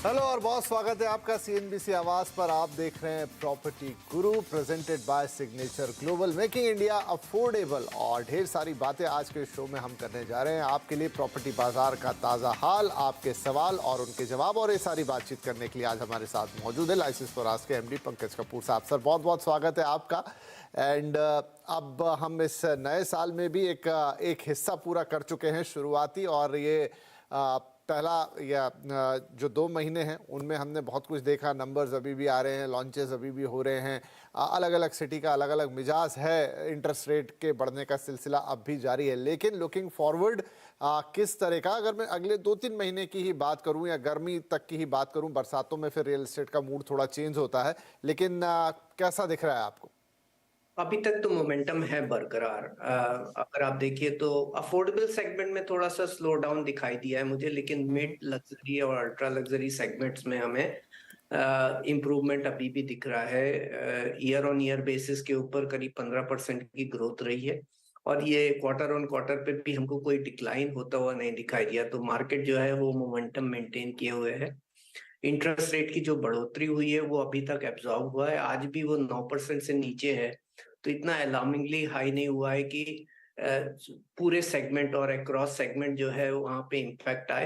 Hello और बहुत स्वागत है आपका सीएनबीसी आवाज पर। आप देख रहे हैं property Guru presented by signature global, making India affordable. और ढेर सारी बातें आज के शो में हम करने जा रहे हैं आपके लिए। प्रॉपर्टी बाजार का ताज़ा हाल, आपके सवाल और उनके जवाब, और ये सारी बातचीत करने के लिए आज हमारे साथ मौजूद है लाइसेंस फॉरास के एमडी पंकज कपूर साहब। सर बहुत बहुत स्वागत है आपका। एंड अब हम इस नए साल में भी एक हिस्सा पूरा कर चुके हैं शुरुआती, और ये पहला या जो 2 महीने हैं उनमें हमने बहुत कुछ देखा। नंबर्स अभी भी आ रहे हैं, लॉन्चेस अभी भी हो रहे हैं, अलग अलग सिटी का अलग अलग मिजाज है, इंटरेस्ट रेट के बढ़ने का सिलसिला अब भी जारी है। लेकिन लुकिंग फॉरवर्ड किस तरह का, अगर मैं अगले 2-3 महीने की ही बात करूं या गर्मी तक की ही बात करूं, बरसातों में फिर रियल एस्टेट का मूड थोड़ा चेंज होता है, लेकिन कैसा दिख रहा है आपको? अभी तक तो मोमेंटम है बरकरार। अगर आप देखिए तो अफोर्डेबल सेगमेंट में थोड़ा सा स्लो डाउन दिखाई दिया है मुझे, लेकिन मिड लग्जरी और अल्ट्रा लग्जरी सेगमेंट्स में हमें इम्प्रूवमेंट अभी भी दिख रहा है। ईयर ऑन ईयर बेसिस के ऊपर करीब 15% की ग्रोथ रही है, और ये क्वार्टर ऑन क्वार्टर पे भी हमको कोई डिक्लाइन होता हुआ नहीं दिखाई दिया। तो मार्केट जो है वो मोमेंटम मेंटेन किए हुए है। इंटरेस्ट रेट की जो बढ़ोतरी हुई है वो अभी तक एब्जॉर्ब हुआ है, आज भी वो 9% से नीचे है। तो इतना अलार्मिंगली हाई नहीं हुआ है कि पूरे सेगमेंट और अक्रॉस सेगमेंट जो है वहां पे इम्पैक्ट आए।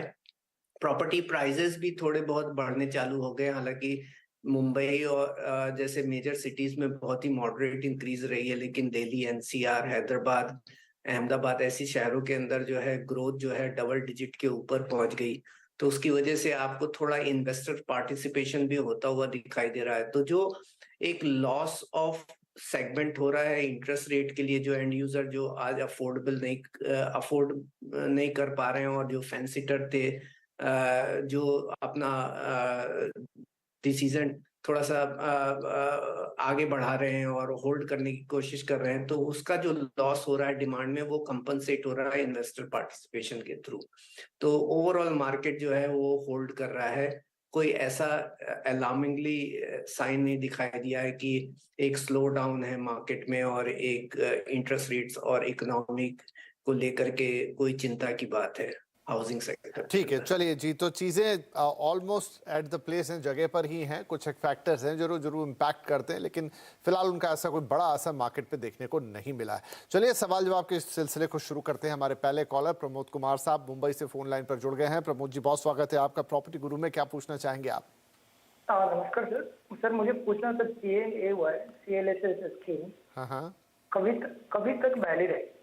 प्रॉपर्टी प्राइजेस भी थोड़े बहुत बढ़ने चालू हो गए, हालांकि मुंबई और जैसे मेजर सिटीज में बहुत ही मॉडरेट इंक्रीज रही है, लेकिन दिल्ली, एनसीआर, हैदराबाद, अहमदाबाद ऐसी शहरों के अंदर जो है ग्रोथ जो है डबल डिजिट के ऊपर पहुंच गई। तो उसकी वजह से आपको थोड़ा इन्वेस्टर पार्टिसिपेशन भी होता हुआ दिखाई दे रहा है। तो जो एक लॉस ऑफ सेगमेंट हो रहा है इंटरेस्ट रेट के लिए, जो एंड यूजर जो आज अफोर्ड नहीं कर पा रहे हैं, और जो फैंसीटर थे जो अपना डिसीजन थोड़ा सा आगे बढ़ा रहे हैं और होल्ड करने की कोशिश कर रहे हैं, तो उसका जो लॉस हो रहा है डिमांड में वो कंपनसेट हो रहा है इन्वेस्टर पार्टिसिपेशन के थ्रू। तो ओवरऑल मार्केट जो है वो होल्ड कर रहा है। कोई ऐसा अलार्मिंगली साइन नहीं दिखाई दिया है कि एक स्लो डाउन है मार्केट में और एक इंटरेस्ट रेट्स और इकोनॉमिक को लेकर के कोई चिंता की बात है हाउसिंग सेक्टर के ठीक है, अंदर। चलिए जी। तो चीज़ें ऑलमोस्ट एट द प्लेस हैं, जगह पर ही हैं। कुछ एक फैक्टर्स हैं जो जरूर इम्पैक्ट करते हैं, लेकिन फिलहाल उनका ऐसा कोई बड़ा असर मार्केट पे देखने को नहीं मिला है। चलिए सवाल जवाब के इस सिलसिले को शुरू करते हैं। हमारे पहले कॉलर प्रमोद कुमार साहब मुंबई से फोन लाइन पर जुड़ गए हैं। प्रमोद जी बहुत स्वागत है आपका प्रॉपर्टी गुरु में। क्या पूछना चाहेंगे आप? नमस्कार सर। सर मुझे पूछना था, CAAY CLSS स्कीम हाँ हाँ। कभी तक वैलिड है?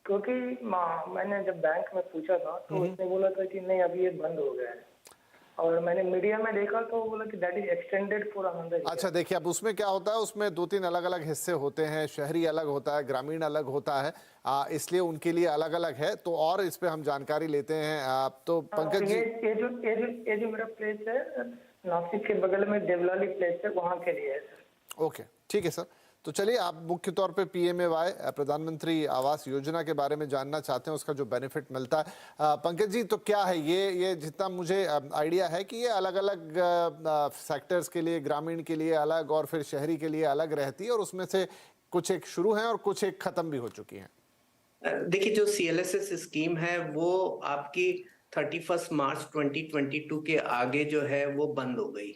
क्योंकि मैंने जब बैंक में पूछा था तो उसने बोला था कि नहीं, अभी ये बंद हो गया है, और मैंने मीडिया में देखा तो बोला कि that is extended for another year. अच्छा देखिए, अब उसमें क्या होता है, उसमें 2-3 अलग अलग हिस्से होते हैं। शहरी अलग होता है, ग्रामीण अलग होता है, इसलिए उनके लिए अलग अलग है। तो और इस पे हम जानकारी लेते हैं। तो पंकज जी, ये जो मेरा प्लेस है नासिक के बगल में देवलाली प्लेस है, वहाँ के लिए है सर। ओके ठीक है सर। तो चलिए, आप मुख्य तौर पे PMAY प्रधानमंत्री आवास योजना के बारे में जानना चाहते हैं, उसका जो बेनिफिट मिलता है। पंकज जी, तो क्या है ये जितना मुझे आइडिया है कि ये अलग अलग सेक्टर्स के लिए, ग्रामीण के लिए अलग और फिर शहरी के लिए अलग रहती है, और उसमें से कुछ एक शुरू हैं और कुछ एक खत्म भी हो चुकी हैं। देखिए, जो CLSS स्कीम है वो आपकी 31 मार्च 2022 के आगे जो है वो बंद हो गई।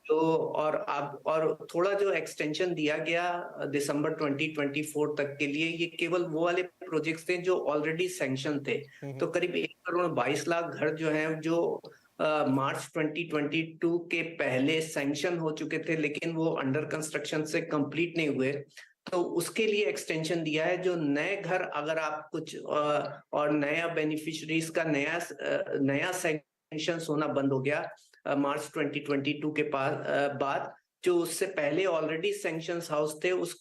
तो और अब और थोड़ा जो एक्सटेंशन दिया गया दिसंबर 2024 तक के लिए, ये केवल वो वाले प्रोजेक्ट्स थे जो ऑलरेडी सैंक्शन थे। तो करीब 1,22,00,000 घर जो हैं जो मार्च 2022 के पहले सैंक्शन हो चुके थे, लेकिन वो अंडर कंस्ट्रक्शन से कंप्लीट नहीं हुए, तो उसके लिए एक्सटेंशन दिया है। जो नए घर अगर आप कुछ और नया बेनिफिशरीज का नया सैंक्शन होना बंद हो गया मार्च 2022 के बाद, जो उससे पहले ऑलरेडी सैंक्शन हाउस थे उसको